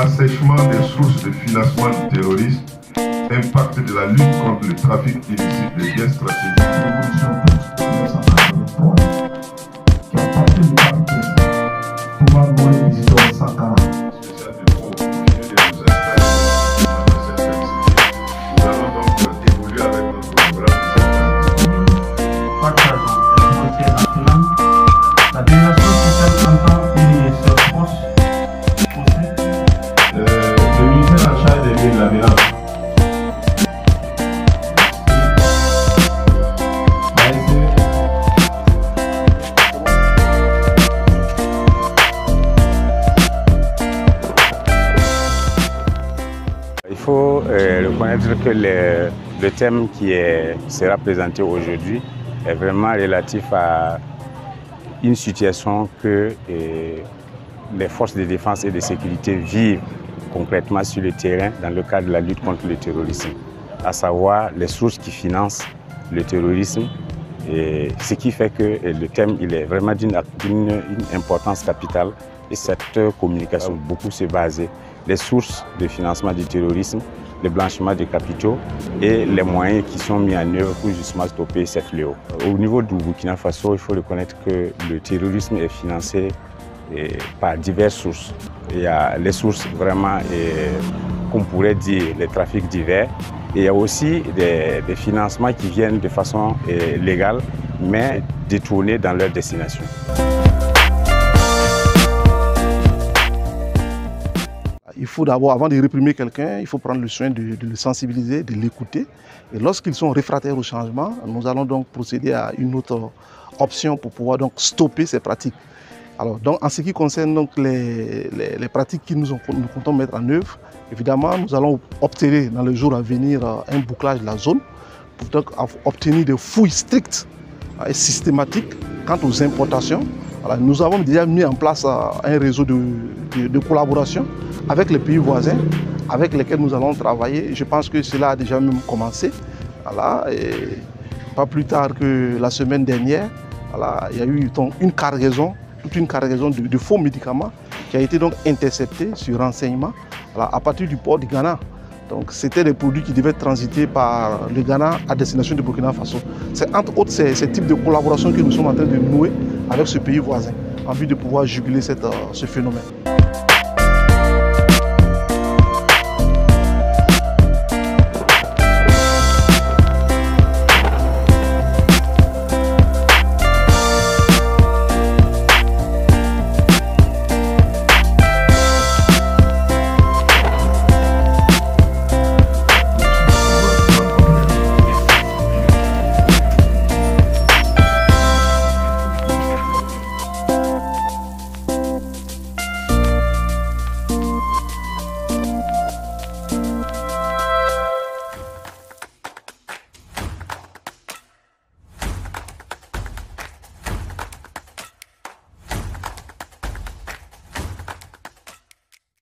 assèchement des sources de financement du terrorisme, impact de la lutte contre le trafic illicite des biens stratégiques. Il faut reconnaître que le thème qui sera présenté aujourd'hui est vraiment relatif à une situation que les forces de défense et de sécurité vivent concrètement sur le terrain dans le cadre de la lutte contre le terrorisme, à savoir les sources qui financent le terrorisme, et ce qui fait que le thème il est vraiment d'une importance capitale et cette communication beaucoup se baser les sources de financement du terrorisme, le blanchiment des capitaux et les moyens qui sont mis en œuvre pour justement stopper ces fléaux. Au niveau du Burkina Faso, il faut reconnaître que le terrorisme est financé par diverses sources. Il y a les sources vraiment, qu'on pourrait dire, les trafics divers. Et il y a aussi des financements qui viennent de façon légale, mais détournés dans leur destination. Il faut d'abord, avant de réprimer quelqu'un, il faut prendre le soin de le sensibiliser, de l'écouter. Et lorsqu'ils sont réfractaires au changement, nous allons donc procéder à une autre option pour pouvoir donc stopper ces pratiques. Alors, donc, en ce qui concerne donc les pratiques que nous comptons mettre en œuvre, évidemment, nous allons obtenir dans les jours à venir un bouclage de la zone pour donc obtenir des fouilles strictes et systématiques quant aux importations. Alors, nous avons déjà mis en place un réseau de collaboration avec les pays voisins avec lesquels nous allons travailler. Je pense que cela a déjà même commencé. Voilà, et pas plus tard que la semaine dernière, voilà, il y a eu donc toute une cargaison de faux médicaments qui a été donc interceptée sur renseignement, voilà, à partir du port du Ghana. Donc c'était des produits qui devaient transiter par le Ghana à destination du Burkina Faso. C'est entre autres ces types de collaboration que nous sommes en train de nouer avec ce pays voisin en vue de pouvoir juguler ce phénomène.